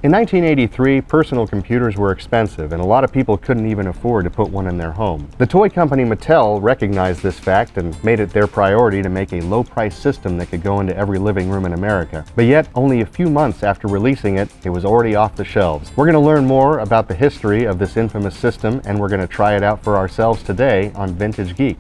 In 1983, personal computers were expensive, and a lot of people couldn't even afford to put one in their home. The toy company Mattel recognized this fact and made it their priority to make a low-price system that could go into every living room in America. But yet, only a few months after releasing it, it was already off the shelves. We're going to learn more about the history of this infamous system, and we're going to try it out for ourselves today on Vintage Geek.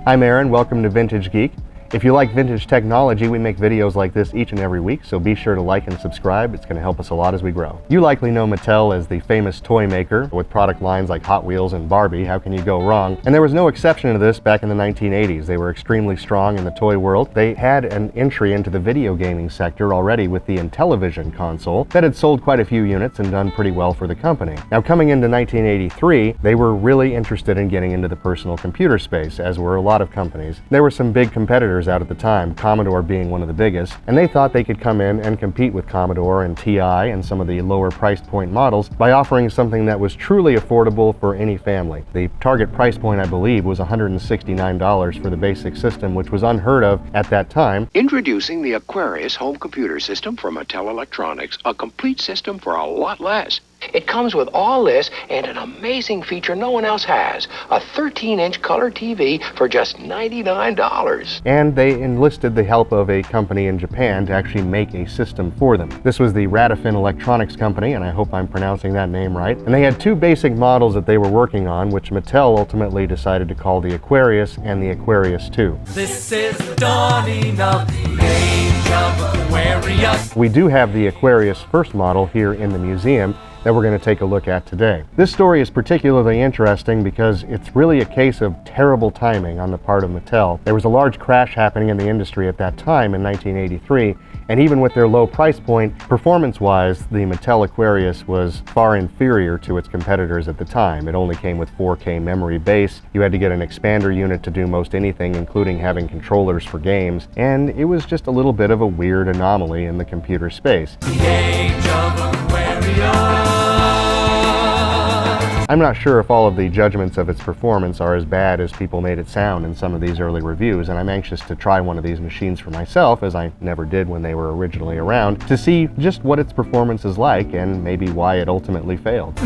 I'm Aaron, welcome to Vintage Geek. If you like vintage technology, we make videos like this each and every week, so be sure to like and subscribe. It's going to help us a lot as we grow. You likely know Mattel as the famous toy maker with product lines like Hot Wheels and Barbie. How can you go wrong? And there was no exception to this back in the 1980s. They were extremely strong in the toy world. They had an entry into the video gaming sector already with the Intellivision console that had sold quite a few units and done pretty well for the company. Now, coming into 1983, they were really interested in getting into the personal computer space, as were a lot of companies. There were some big competitors out at the time, Commodore being one of the biggest, and they thought they could come in and compete with Commodore and TI and some of the lower price point models by offering something that was truly affordable for any family. The target price point, I believe, was $169 for the basic system, which was unheard of at that time. Introducing the Aquarius home computer system from Mattel Electronics, a complete system for a lot less. It comes with all this and an amazing feature no one else has, a 13-inch color TV for just $99. And they enlisted the help of a company in Japan to actually make a system for them. This was the Radifin Electronics Company, and I hope I'm pronouncing that name right. And they had two basic models that they were working on, which Mattel ultimately decided to call the Aquarius and the Aquarius 2. This is the dawning of the Age of Aquarius. We do have the Aquarius first model here in the museum that we're going to take a look at today. This story is particularly interesting because it's really a case of terrible timing on the part of Mattel. There was a large crash happening in the industry at that time in 1983, and even with their low price point, performance-wise, the Mattel Aquarius was far inferior to its competitors at the time. It only came with 4K memory base. You had to get an expander unit to do most anything, including having controllers for games, and it was just a little bit of a weird anomaly in the computer space. The Age of Aquarius. I'm not sure if all of the judgments of its performance are as bad as people made it sound in some of these early reviews, and I'm anxious to try one of these machines for myself, as I never did when they were originally around, to see just what its performance is like and maybe why it ultimately failed.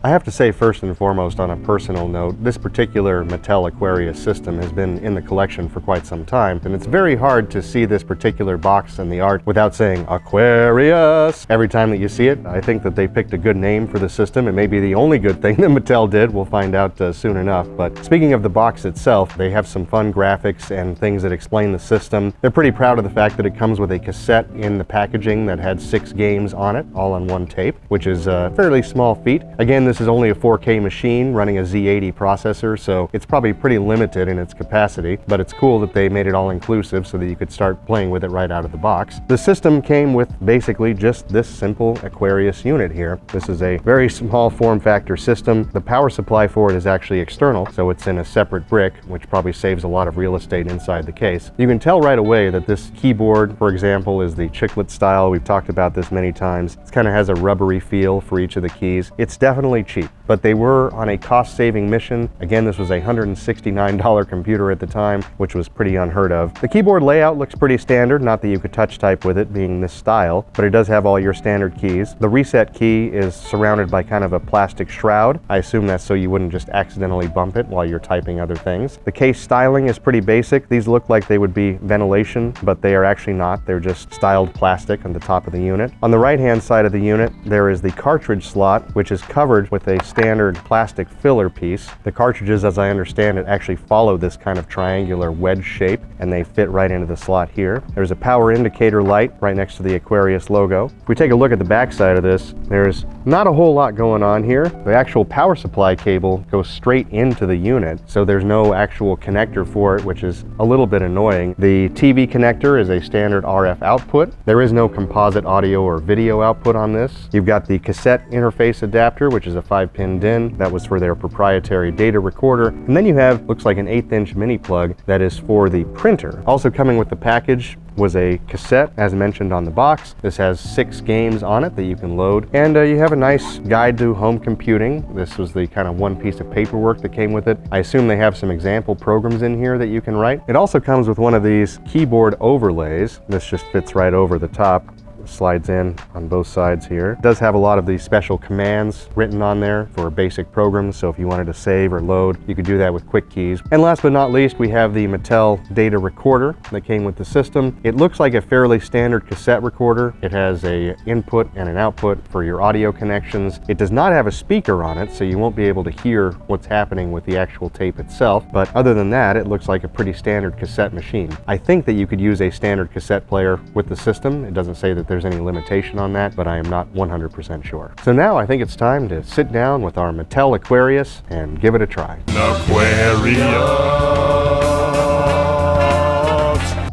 I have to say, first and foremost, on a personal note, this particular Mattel Aquarius system has been in the collection for quite some time, and it's very hard to see this particular box and the art without saying Aquarius every time that you see it. I think that they picked a good name for the system. It may be the only good thing that Mattel did. We'll find out soon enough. But speaking of the box itself, they have some fun graphics and things that explain the system. They're pretty proud of the fact that it comes with a cassette in the packaging that had 6 games on it, all on one tape, which is a fairly small feat. Again, this is only a 4K machine running a Z80 processor, so it's probably pretty limited in its capacity, but it's cool that they made it all inclusive so that you could start playing with it right out of the box. The system came with basically just this simple Aquarius unit here. This is a very small form factor system. The power supply for it is actually external, so it's in a separate brick, which probably saves a lot of real estate inside the case. You can tell right away that this keyboard, for example, is the chiclet style. We've talked about this many times. It kind of has a rubbery feel for each of the keys. It's definitely cheap, but they were on a cost-saving mission. Again, this was a $169 computer at the time, which was pretty unheard of. The keyboard layout looks pretty standard, not that you could touch type with it being this style, but it does have all your standard keys. The reset key is surrounded by kind of a plastic shroud. I assume that's so you wouldn't just accidentally bump it while you're typing other things. The case styling is pretty basic. These look like they would be ventilation, but they are actually not. They're just styled plastic on the top of the unit. On the right-hand side of the unit, there is the cartridge slot, which is covered with a standard plastic filler piece. The cartridges, as I understand it, actually follow this kind of triangular wedge shape, and they fit right into the slot here. There's a power indicator light right next to the Aquarius logo. If we take a look at the back side of this, there's not a whole lot going on here. The actual power supply cable goes straight into the unit, so there's no actual connector for it, which is a little bit annoying. The TV connector is a standard RF output. There is no composite audio or video output on this. You've got the cassette interface adapter, which is a 5-pin DIN. That was for their proprietary data recorder. And then you have, looks like an 1/8-inch mini plug that is for the printer. Also coming with the package was a cassette, as mentioned on the box. This has 6 games on it that you can load. And you have a nice guide to home computing. This was the kind of one piece of paperwork that came with it. I assume they have some example programs in here that you can write. It also comes with one of these keyboard overlays. This just fits right over the top. Slides in on both sides here. It does have a lot of these special commands written on there for basic programs, so if you wanted to save or load, you could do that with quick keys. And last but not least, we have the Mattel data recorder that came with the system. It looks like a fairly standard cassette recorder. It has a input and an output for your audio connections. It does not have a speaker on it, so you won't be able to hear what's happening with the actual tape itself, but other than that, it looks like a pretty standard cassette machine. I think that you could use a standard cassette player with the system. It doesn't say that there's any limitation on that, but I am not 100% sure. So now I think it's time to sit down with our Mattel Aquarius and give it a try.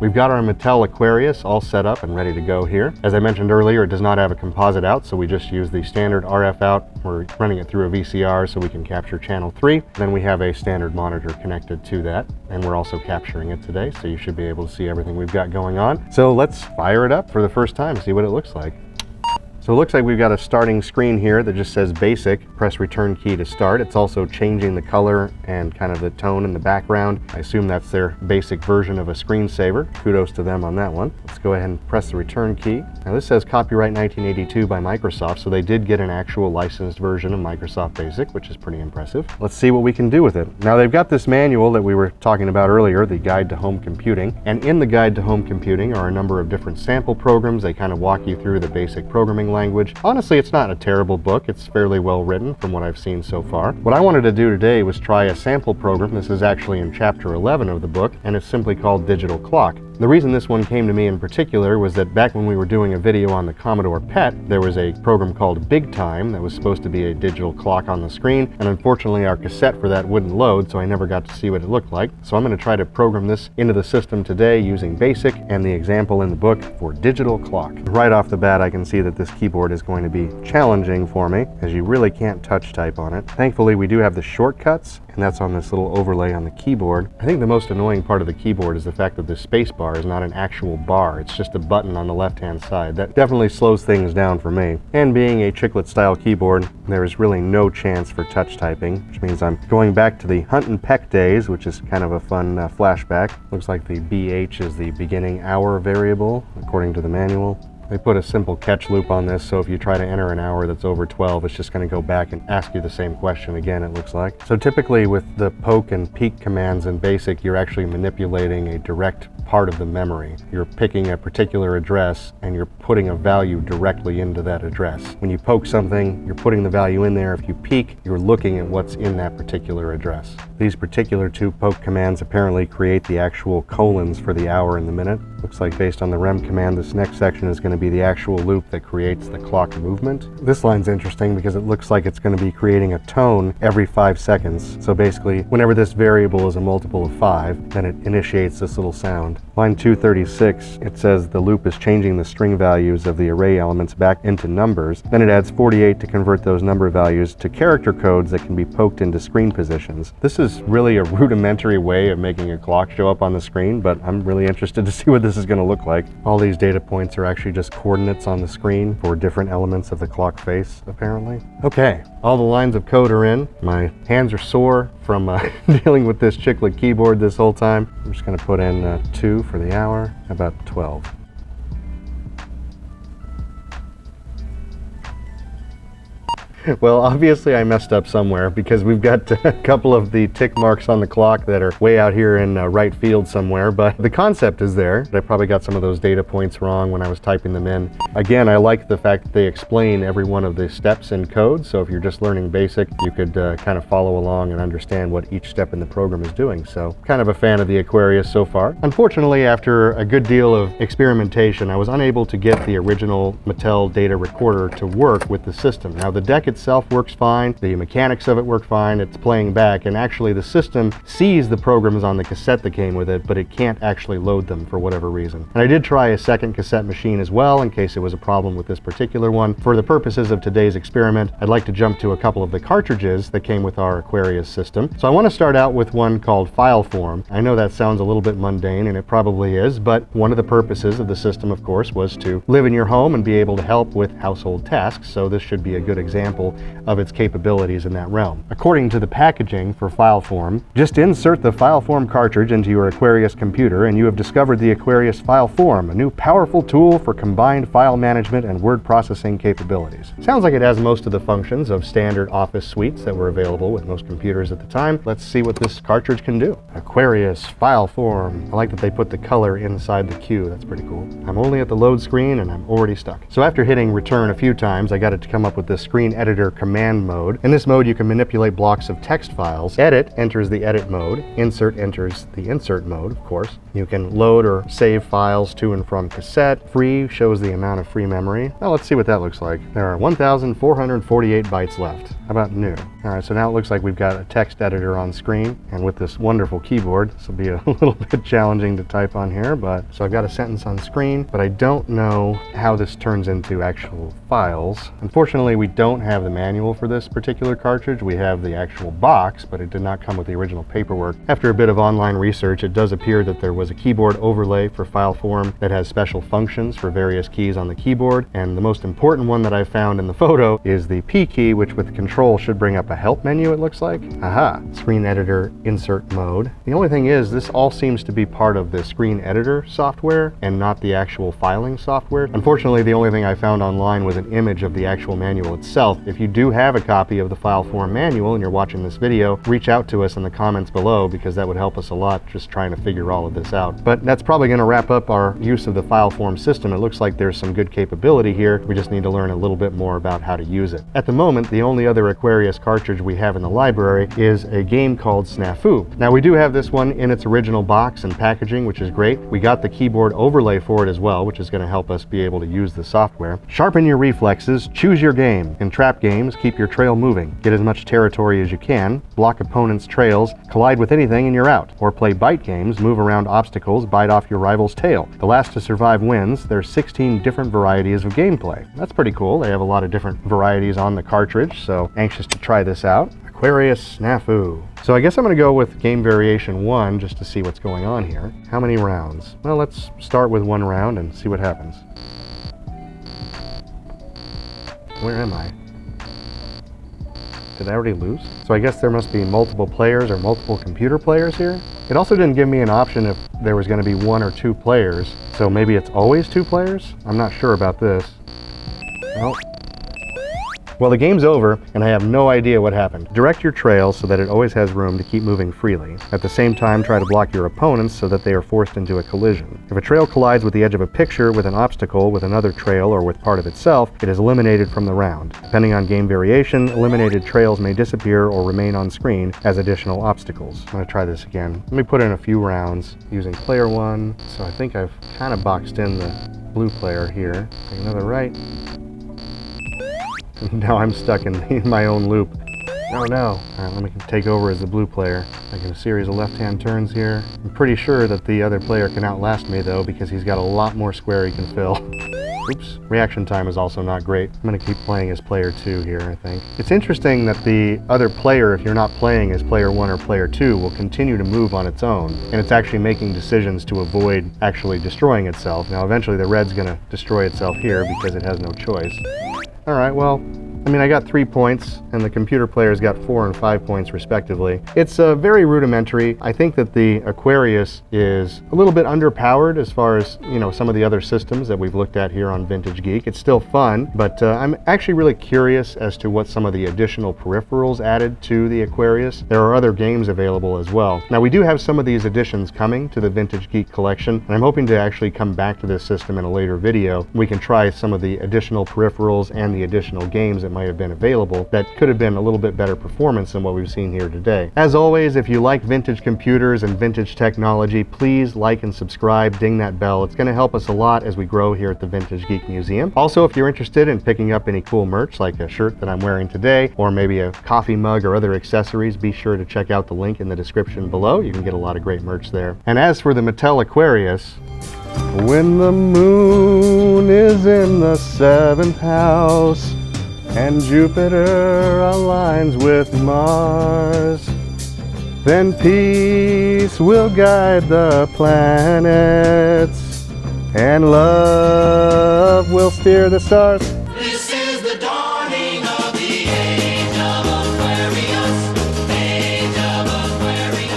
We've got our Mattel Aquarius all set up and ready to go here. As I mentioned earlier, it does not have a composite out, so we just use the standard RF out. We're running it through a VCR so we can capture channel 3. Then we have a standard monitor connected to that, and we're also capturing it today, so you should be able to see everything we've got going on. So let's fire it up for the first time, see what it looks like. So it looks like we've got a starting screen here that just says basic. Press return key to start. It's also changing the color and kind of the tone in the background. I assume that's their basic version of a screensaver. Kudos to them on that one. Let's go ahead and press the return key. Now this says copyright 1982 by Microsoft, so they did get an actual licensed version of Microsoft Basic, which is pretty impressive. Let's see what we can do with it. Now they've got this manual that we were talking about earlier, the Guide to Home Computing. And in the Guide to Home Computing are a number of different sample programs. They kind of walk you through the basic programming language. Honestly, it's not a terrible book. It's fairly well written from what I've seen so far. What I wanted to do today was try a sample program. This is actually in chapter 11 of the book, and it's simply called Digital Clock. The reason this one came to me in particular was that back when we were doing a video on the Commodore PET, there was a program called Big Time that was supposed to be a digital clock on the screen, and unfortunately our cassette for that wouldn't load, so I never got to see what it looked like. So I'm going to try to program this into the system today using BASIC and the example in the book for Digital Clock. Right off the bat, I can see that this keyboard is going to be challenging for me, as you really can't touch type on it. Thankfully, we do have the shortcuts, and that's on this little overlay on the keyboard. I think the most annoying part of the keyboard is the fact that the space bar is not an actual bar. It's just a button on the left-hand side. That definitely slows things down for me. And being a chiclet style keyboard, there is really no chance for touch typing, which means I'm going back to the Hunt and Peck days, which is kind of a fun flashback. Looks like the BH is the beginning hour variable, according to the manual. They put a simple catch loop on this, so if you try to enter an hour that's over 12, it's just going to go back and ask you the same question again, it looks like. So typically with the poke and peek commands in BASIC, you're actually manipulating a direct part of the memory. You're picking a particular address and you're putting a value directly into that address. When you poke something, you're putting the value in there. If you peek, you're looking at what's in that particular address. These particular 2 poke commands apparently create the actual colons for the hour and the minute. Looks like based on the rem command, this next section is going to be the actual loop that creates the clock movement. This line's interesting because it looks like it's going to be creating a tone every 5 seconds. So basically, whenever this variable is a multiple of 5, then it initiates this little sound. Line 236, it says the loop is changing the string values of the array elements back into numbers. Then it adds 48 to convert those number values to character codes that can be poked into screen positions. This is really a rudimentary way of making a clock show up on the screen, but I'm really interested to see what this is going to look like. All these data points are actually just coordinates on the screen for different elements of the clock face, apparently. Okay, all the lines of code are in. My hands are sore from dealing with this chiclet keyboard this whole time. I'm just going to put in 2 for the hour, about 12. Well, obviously I messed up somewhere because we've got a couple of the tick marks on the clock that are way out here in right field somewhere, but the concept is there. I probably got some of those data points wrong when I was typing them in. Again, I like the fact that they explain every one of the steps in code, so if you're just learning BASIC, you could kind of follow along and understand what each step in the program is doing. So, kind of a fan of the Aquarius so far. Unfortunately, after a good deal of experimentation, I was unable to get the original Mattel data recorder to work with the system. Now, the deck itself works fine, the mechanics of it work fine, it's playing back, and actually the system sees the programs on the cassette that came with it, but it can't actually load them for whatever reason. And I did try a second cassette machine as well, in case it was a problem with this particular one. For the purposes of today's experiment, I'd like to jump to a couple of the cartridges that came with our Aquarius system. So I want to start out with one called Fileform. I know that sounds a little bit mundane, and it probably is, but one of the purposes of the system, of course, was to live in your home and be able to help with household tasks, so this should be a good example of its capabilities in that realm. According to the packaging for Fileform, just insert the Fileform cartridge into your Aquarius computer and you have discovered the Aquarius Fileform, a new powerful tool for combined file management and word processing capabilities. Sounds like it has most of the functions of standard Office suites that were available with most computers at the time. Let's see what this cartridge can do. Aquarius Fileform. I like that they put the color inside the Q. That's pretty cool. I'm only at the load screen and I'm already stuck. So after hitting return a few times, I got it to come up with this screen editor command mode. In this mode, you can manipulate blocks of text files. Edit enters the edit mode. Insert enters the insert mode, of course. You can load or save files to and from cassette. Free shows the amount of free memory. Well, let's see what that looks like. There are 1,448 bytes left. How about new? All right, so now it looks like we've got a text editor on screen, and with this wonderful keyboard, this will be a little bit challenging to type on here, but so I've got a sentence on screen, but I don't know how this turns into actual files. Unfortunately, we don't have the manual for this particular cartridge. We have the actual box, but it did not come with the original paperwork. After a bit of online research, it does appear that there was a keyboard overlay for Fileform that has special functions for various keys on the keyboard, and the most important one that I found in the photo is the P key, which with control should bring up a help menu, it looks like. Aha, screen editor insert mode. The only thing is, this all seems to be part of the screen editor software and not the actual filing software. Unfortunately, the only thing I found online was an image of the actual manual itself. If you do have a copy of the Fileform manual and you're watching this video, reach out to us in the comments below, because that would help us a lot just trying to figure all of this out. But that's probably going to wrap up our use of the Fileform system. It looks like there's some good capability here. We just need to learn a little bit more about how to use it. At the moment, the only other Aquarius cartridge we have in the library is a game called Snafu. Now, we do have this one in its original box and packaging, which is great. We got the keyboard overlay for it as well, which is going to help us be able to use the software. Sharpen your reflexes, choose your game. In trap games, keep your trail moving. Get as much territory as you can, block opponents' trails, collide with anything and you're out. Or play bite games, move around obstacles, bite off your rival's tail. The last to survive wins. There's 16 different varieties of gameplay. That's pretty cool. They have a lot of different varieties on the cartridge, so anxious to try this out. Aquarius Snafu. So I guess I'm going to go with game variation 1 just to see what's going on here. How many rounds? Well, let's start with 1 round and see what happens. Where am I? Did I already lose? So I guess there must be multiple players or multiple computer players here. It also didn't give me an option if there was going to be 1 or 2 players. So maybe it's always 2 players? I'm not sure about this. Well, the game's over, and I have no idea what happened. Direct your trail so that it always has room to keep moving freely. At the same time, try to block your opponents so that they are forced into a collision. If a trail collides with the edge of a picture, with an obstacle, with another trail, or with part of itself, it is eliminated from the round. Depending on game variation, eliminated trails may disappear or remain on screen as additional obstacles. I'm going to try this again. Let me put in a few rounds using player 1. So I think I've kind of boxed in the blue player here. Take another right. Now I'm stuck in my own loop. Oh no. Alright, let me take over as the blue player. Making a series of left-hand turns here. I'm pretty sure that the other player can outlast me though, because he's got a lot more square he can fill. Oops. Reaction time is also not great. I'm going to keep playing as player 2 here, I think. It's interesting that the other player, if you're not playing as player 1 or player 2, will continue to move on its own. And it's actually making decisions to avoid actually destroying itself. Now eventually the red's going to destroy itself here because it has no choice. Alright, well, I mean, I got 3 points, and the computer players got 4 and 5 points respectively. It's very rudimentary. I think that the Aquarius is a little bit underpowered as far as, you know, some of the other systems that we've looked at here on Vintage Geek. It's still fun, but I'm actually really curious as to what some of the additional peripherals added to the Aquarius. There are other games available as well. Now, we do have some of these additions coming to the Vintage Geek collection, and I'm hoping to actually come back to this system in a later video. We can try some of the additional peripherals and the additional games that might have been available that could have been a little bit better performance than what we've seen here today. As always, if you like vintage computers and vintage technology, please like and subscribe, ding that bell. It's going to help us a lot as we grow here at the Vintage Geek Museum. Also, if you're interested in picking up any cool merch like a shirt that I'm wearing today, or maybe a coffee mug or other accessories, be sure to check out the link in the description below. You can get a lot of great merch there. And as for the Mattel Aquarius, when the moon is in the 7th house and Jupiter aligns with Mars, then peace will guide the planets and love will steer the stars. This is the dawning of the Age of Aquarius. Age of Aquarius.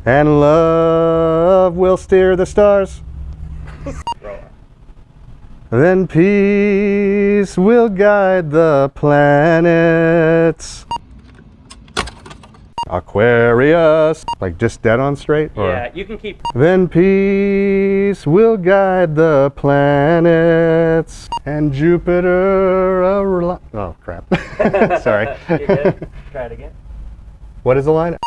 And love will steer the stars. Then peace will guide the planets. Aquarius. Like just dead on straight? Or? Yeah, you can keep. Then peace will guide the planets and Jupiter oh crap. Sorry. You good? Try it again. What is the line?